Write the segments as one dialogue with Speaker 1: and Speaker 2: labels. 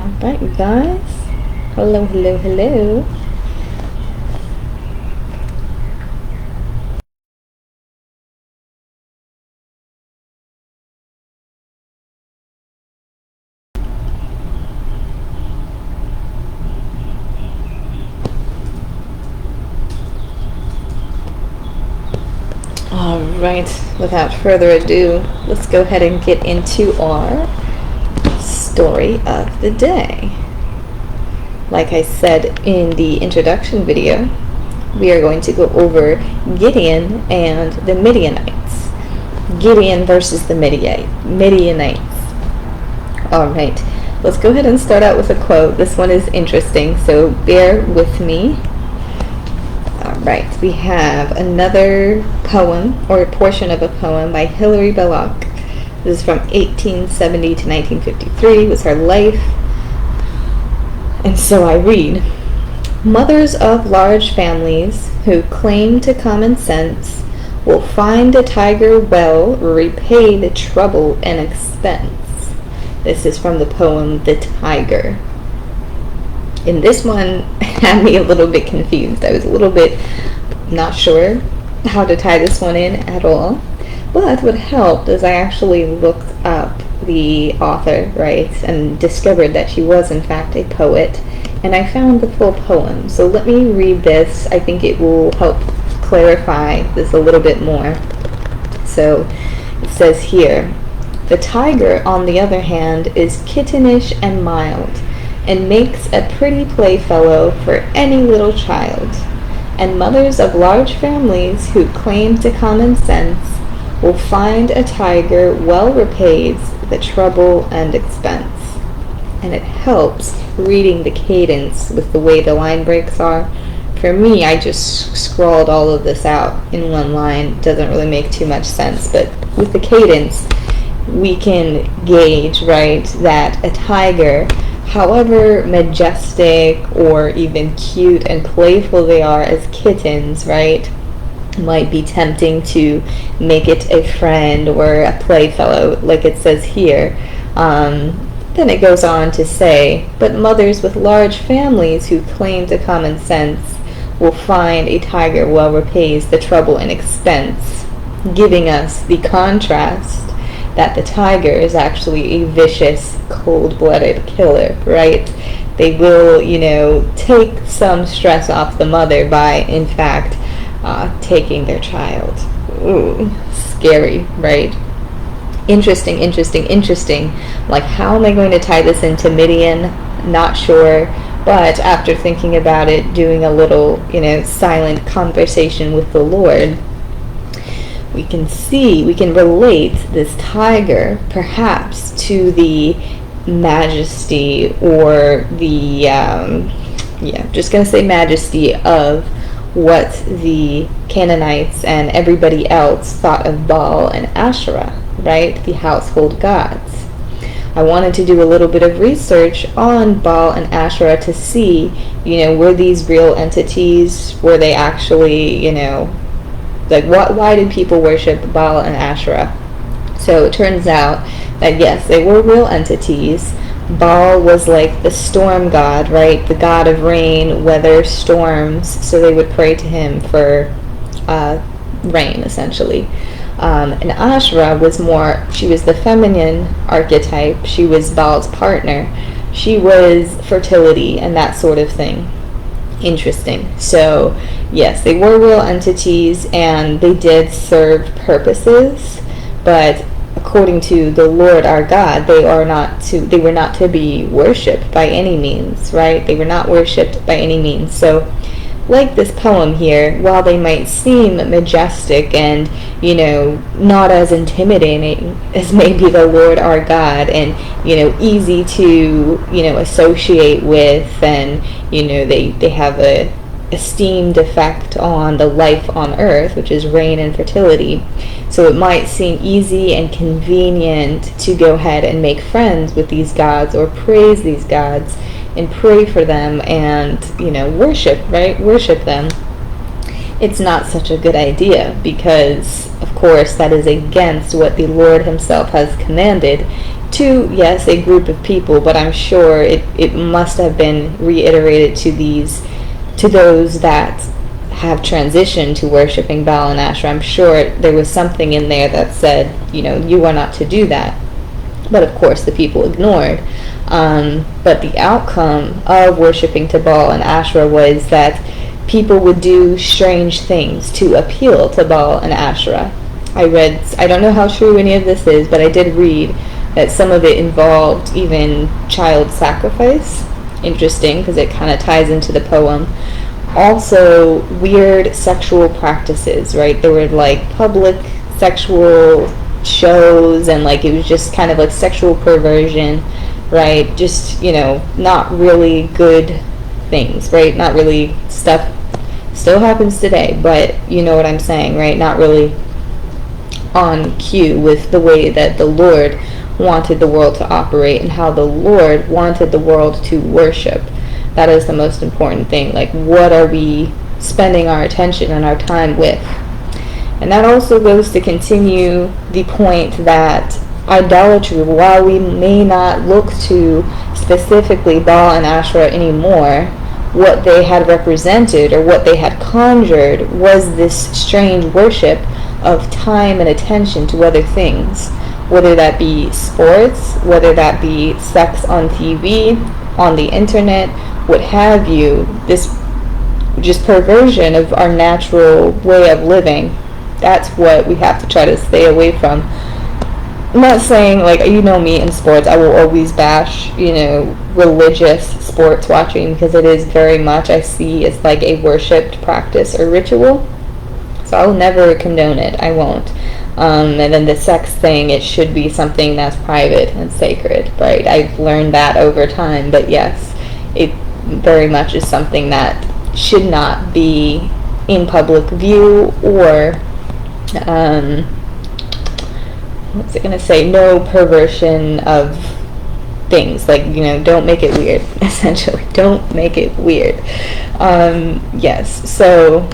Speaker 1: Alright, you guys. Hello, hello, hello. Alright, without further ado, let's go ahead and get into our story of the day. Like I said in the introduction video, we are going to go over Gideon and the Midianites. Gideon versus the Midianites. Alright, let's go ahead and start out with a quote. This one is interesting, so bear with me. Alright, we have another poem, or a portion of a poem by Hilary Belloc. This is from 1870 to 1953, was her life. And so I read, mothers of large families who cling to common sense will find a tiger well repay the trouble and expense. This is from the poem The Tiger. And this one had me a little bit confused. I was a little bit not sure how to tie this one in at all. But what helped is I actually looked up the author, right, and discovered that she was in fact a poet, and I found the full poem. So let me read this. I think it will help clarify this a little bit more. So it says here, the tiger, on the other hand, is kittenish and mild, and makes a pretty playfellow for any little child. And mothers of large families who claim to common sense will find a tiger well repays the trouble and expense. And it helps reading the cadence with the way the line breaks are. For me, I just scrawled all of this out in one line. It doesn't really make too much sense, but with the cadence, we can gauge, right, that a tiger, however majestic or even cute and playful they are as kittens, right, might be tempting to make it a friend or a playfellow, like it says here. Then it goes on to say, but mothers with large families who claim to common sense will find a tiger well repays the trouble and expense, giving us the contrast that the tiger is actually a vicious, cold-blooded killer, right? They will, take some stress off the mother by, in fact, taking their child. Ooh, scary, right? Interesting. Like, how am I going to tie this into Midian? Not sure. But after thinking about it, doing a little, silent conversation with the Lord, we can relate this tiger perhaps to the majesty or the, just going to say majesty of what the Canaanites and everybody else thought of Baal and Asherah, right? The household gods. I wanted to do a little bit of research on Baal and Asherah to see, were these real entities? Were they actually, why did people worship Baal and Asherah? So it turns out that yes, they were real entities. Baal was like the storm god, right? The god of rain, weather, storms. So they would pray to him for rain, essentially. And Asherah was she was the feminine archetype. She was Baal's partner. She was fertility and that sort of thing. Interesting. So yes, they were real entities and they did serve purposes, but according to the Lord our God, they were not to be worshipped by any means, right? They were not worshipped by any means. So like this poem here, while they might seem majestic and, not as intimidating as maybe the Lord our God and, easy to, associate with, and, they have a esteemed effect on the life on earth, which is rain and fertility. So it might seem easy and convenient to go ahead and make friends with these gods or praise these gods and pray for them and, worship them. It's not such a good idea because, of course, that is against what the Lord himself has commanded to, yes, a group of people, but I'm sure it must have been reiterated to those that have transitioned to worshiping Baal and Asherah. I'm sure there was something in there that said, you are not to do that. But of course the people ignored. But the outcome of worshiping to Baal and Asherah was that people would do strange things to appeal to Baal and Asherah. I don't know how true any of this is, but I did read that some of it involved even child sacrifice. Interesting, because it kind of ties into the poem. Also, weird sexual practices, right? There were like public sexual shows, and like it was just kind of like sexual perversion, right? Just, not really good things, right? Not really stuff. Still happens today, but you know what I'm saying, right? Not really on cue with the way that the Lord wanted the world to operate and how the Lord wanted the world to worship. That is the most important thing. Like, what are we spending our attention and our time with? And that also goes to continue the point that idolatry, while we may not look to specifically Baal and Asherah anymore, what they had represented or what they had conjured was this strange worship of time and attention to other things, whether that be sports, whether that be sex on TV, on the internet, what have you. This just perversion of our natural way of living. That's what we have to try to stay away from. I'm not saying, like, me in sports, I will always bash, religious sports watching, because it is very much, I see, it's like a worshipped practice or ritual. So I'll never condone it. I won't. And then the sex thing, it should be something that's private and sacred, right? I've learned that over time. But yes, it very much is something that should not be in public view, or what's it going to say? No perversion of things. Like, don't make it weird, essentially. Don't make it weird. Yes, so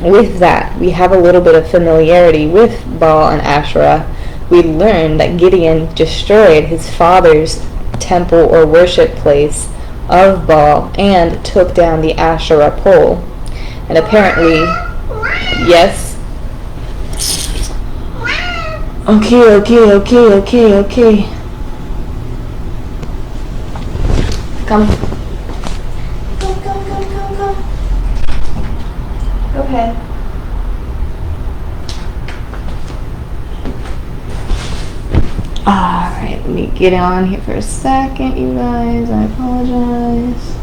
Speaker 1: with that, we have a little bit of familiarity with Baal and Asherah. We learn that Gideon destroyed his father's temple or worship place of Baal and took down the Asherah pole. And apparently, yes. Okay. Come. Go. Go ahead. Alright, let me get on here for a second, you guys. I apologize.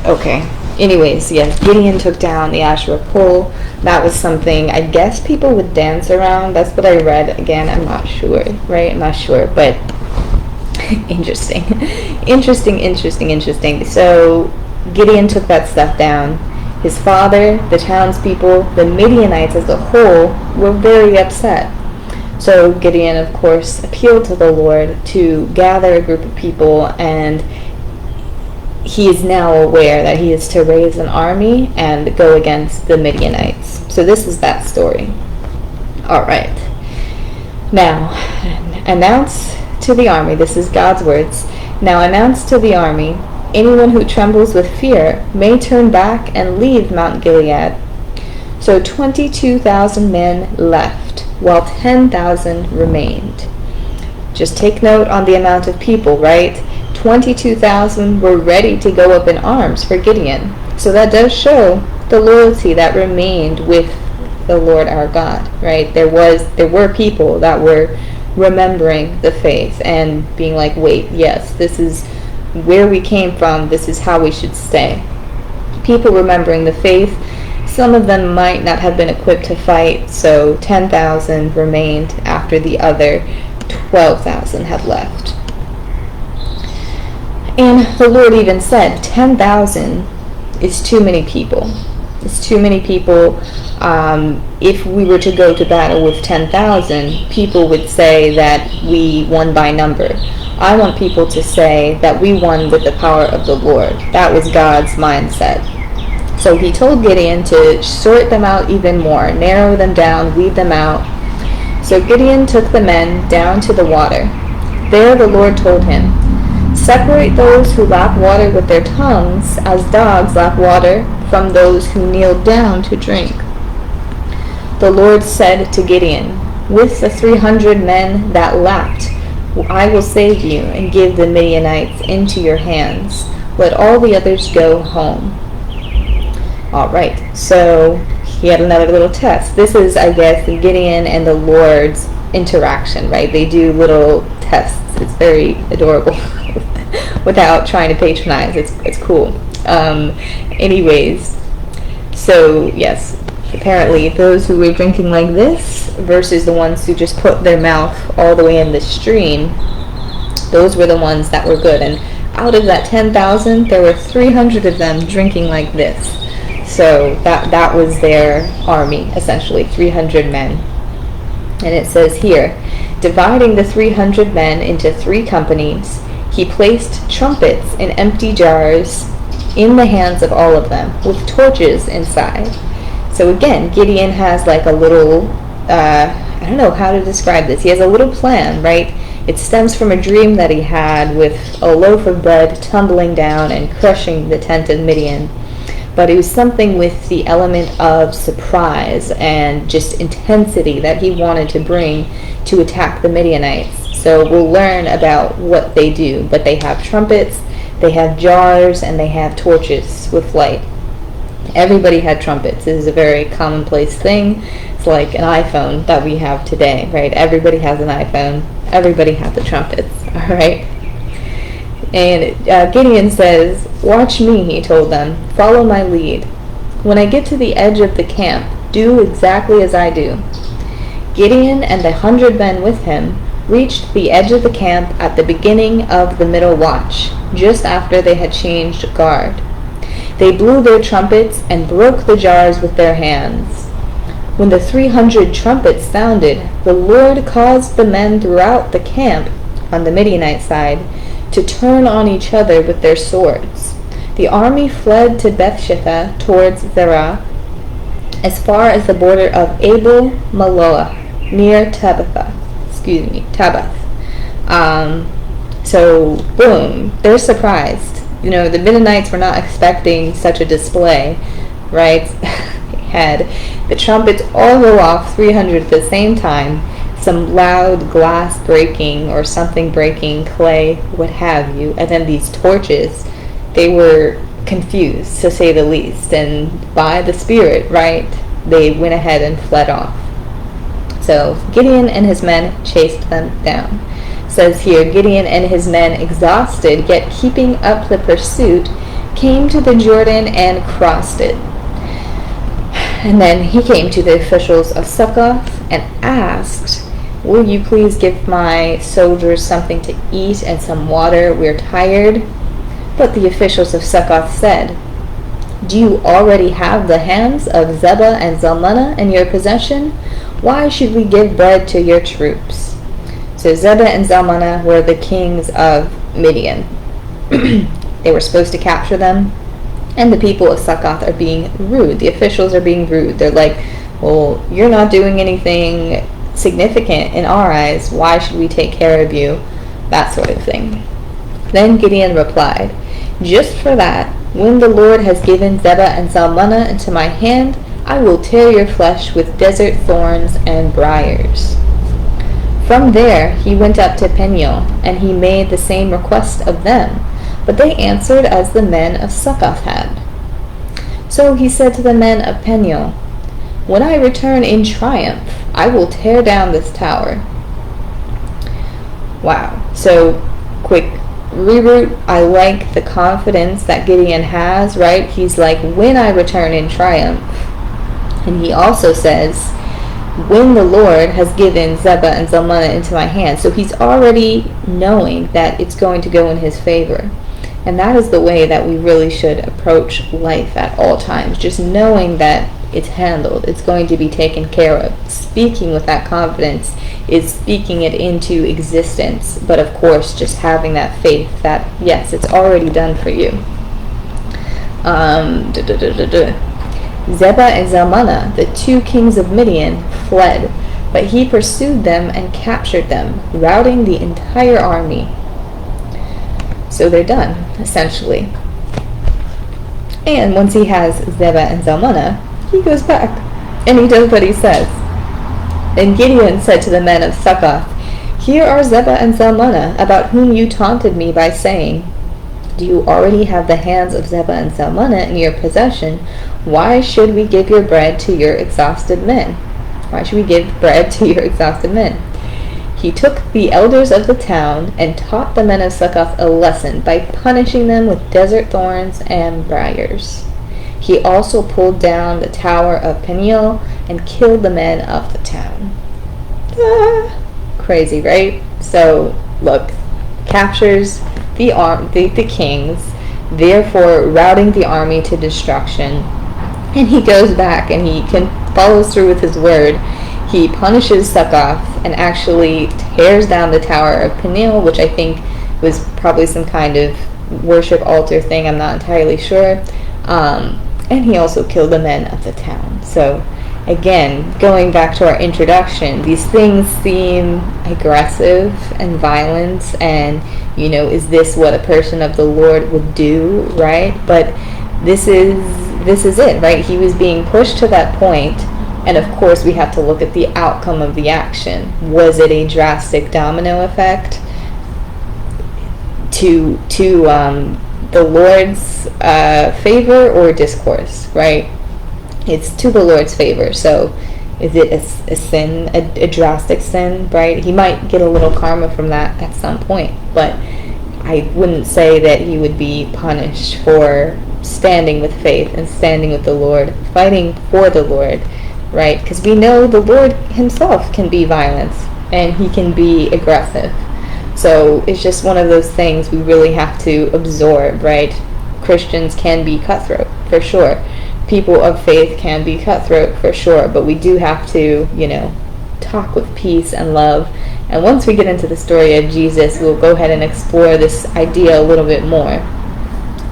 Speaker 1: Okay. Anyways, yes, Gideon took down the Asherah pole. That was something I guess people would dance around. That's what I read. Again, I'm not sure, right? I'm not sure, but interesting. Interesting. So Gideon took that stuff down. His father, the townspeople, the Midianites as a whole were very upset. So Gideon, of course, appealed to the Lord to gather a group of people, and he is now aware that he is to raise an army and go against the Midianites. So this is that story. All right. Now, announce to the army, this is God's words. Now announce to the army, anyone who trembles with fear may turn back and leave Mount Gilead. So 22,000 men left, while 10,000 remained. Just take note on the amount of people, right? 22,000 were ready to go up in arms for Gideon. So that does show the loyalty that remained with the Lord our God, right? There were people that were remembering the faith and being like, wait, yes, this is where we came from. This is how we should stay. People remembering the faith. Some of them might not have been equipped to fight, so 10,000 remained after the other 12,000 had left. And the Lord even said, 10,000 is too many people. It's too many people. If we were to go to battle with 10,000, people would say that we won by number. I want people to say that we won with the power of the Lord. That was God's mindset. So he told Gideon to sort them out even more, narrow them down, weed them out. So Gideon took the men down to the water. There the Lord told him, "Separate those who lap water with their tongues, as dogs lap water, from those who kneel down to drink." The Lord said to Gideon, "With the 300 men that lapped, I will save you and give the Midianites into your hands. Let all the others go home." All right, so he had another little test. This is, I guess, Gideon and the Lord's interaction, right? They do little tests. It's very adorable without trying to patronize. It's cool. Anyways, so yes, apparently those who were drinking like this versus the ones who just put their mouth all the way in the stream, those were the ones that were good. And out of that 10,000, there were 300 of them drinking like this. So that was their army, essentially, 300 men. And it says here, dividing the 300 men into 3 companies, he placed trumpets in empty jars in the hands of all of them, with torches inside. So again, Gideon has like a little, I don't know how to describe this. He has a little plan, right? It stems from a dream that he had with a loaf of bread tumbling down and crushing the tent of Midian. But it was something with the element of surprise and just intensity that he wanted to bring to attack the Midianites. So we'll learn about what they do. But they have trumpets, they have jars, and they have torches with light. Everybody had trumpets. This is a very commonplace thing. It's like an iPhone that we have today, right? Everybody has an iPhone. Everybody has the trumpets, all right? And Gideon says, "Watch me," he told them. "Follow my lead. When I get to the edge of the camp, do exactly as I do." Gideon and the 100 men with him reached the edge of the camp at the beginning of the middle watch, just after they had changed guard. They blew their trumpets and broke the jars with their hands. When the 300 trumpets sounded, the Lord caused the men throughout the camp on the Midianite side to turn on each other with their swords. The army fled to Beth Shittah towards Zererah, as far as the border of Abel Meholah, near Tabbath. So, boom, they're surprised. You know, the Midianites were not expecting such a display, right? Had the trumpets all go off, 300 at the same time, some loud glass breaking or something breaking, clay, what have you, and then these torches. They were confused, to say the least, and by the Spirit, right, they went ahead and fled off. So Gideon and his men chased them down. It says here, Gideon and his men, exhausted yet keeping up the pursuit, came to the Jordan and crossed it. And then he came to the officials of Sukkoth and asked, "Will you please give my soldiers something to eat and some water? We're tired." But the officials of Sukkoth said, "Do you already have the hands of Zebah and Zalmunna in your possession? Why should we give bread to your troops?" So Zebah and Zalmunna were the kings of Midian. They were supposed to capture them, and the people of Sukkoth are being rude. The officials are being rude. They're like, "Well, you're not doing anything significant in our eyes. Why should we take care of you?" That sort of thing. Then Gideon replied, "Just for that, when the Lord has given Zebah and Zalmunna into my hand, I will tear your flesh with desert thorns and briers." From there he went up to Peniel, and he made the same request of them, but they answered as the men of Sukkoth had. So he said to the men of Peniel, "When I return in triumph, I will tear down this tower." Wow. So, quick reroute. I like the confidence that Gideon has, right? He's like, when I return in triumph. And he also says, when the Lord has given Zebah and Zalmunna into my hand. So he's already knowing that it's going to go in his favor. And that is the way that we really should approach life at all times, just knowing that it's handled, it's going to be taken care of. Speaking with that confidence is speaking it into existence, but of course just having that faith that yes, it's already done for you. Zebah and Zalmunna, the two kings of Midian, fled, but he pursued them and captured them, routing the entire army. So they're done, essentially. And once he has Zebah and Zalmunna, he goes back, and he does what he says. Then Gideon said to the men of Sukkoth, "Here are Zebah and Zalmunna, about whom you taunted me by saying, 'Do you already have the hands of Zebah and Zalmunna in your possession? Why should we give your bread to your exhausted men?'" Why should we give bread to your exhausted men? He took the elders of the town and taught the men of Sukkoth a lesson by punishing them with desert thorns and briers. He also pulled down the tower of Peniel and killed the men of the town. Crazy, right? So, look, captures the kings, therefore routing the army to destruction. And he goes back and he follows through with his word. He punishes Sukkoth and actually tears down the tower of Peniel, which I think was probably some kind of worship altar thing. I'm not entirely sure. And he also killed the men of the town. So, again, going back to our introduction, these things seem aggressive and violent, and, is this what a person of the Lord would do, right? But this is it, right? He was being pushed to that point. And of course, we have to look at the outcome of the action. Was it a drastic domino effect to the Lord's favor or discourse, right? It's to the Lord's favor. So is it a sin, a drastic sin, right? He might get a little karma from that at some point, but I wouldn't say that he would be punished for standing with faith and standing with the Lord, fighting for the Lord, right? Because we know the Lord himself can be violent and he can be aggressive. So it's just one of those things we really have to absorb, right? Christians can be cutthroat, for sure. People of faith can be cutthroat, for sure. But we do have to, talk with peace and love. And once we get into the story of Jesus, we'll go ahead and explore this idea a little bit more.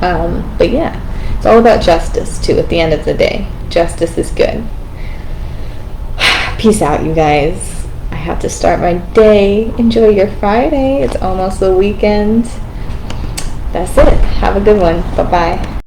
Speaker 1: But yeah, it's all about justice, too, at the end of the day. Justice is good. Peace out, you guys. I have to start my day. Enjoy your Friday. It's almost the weekend. That's it. Have a good one. Bye-bye.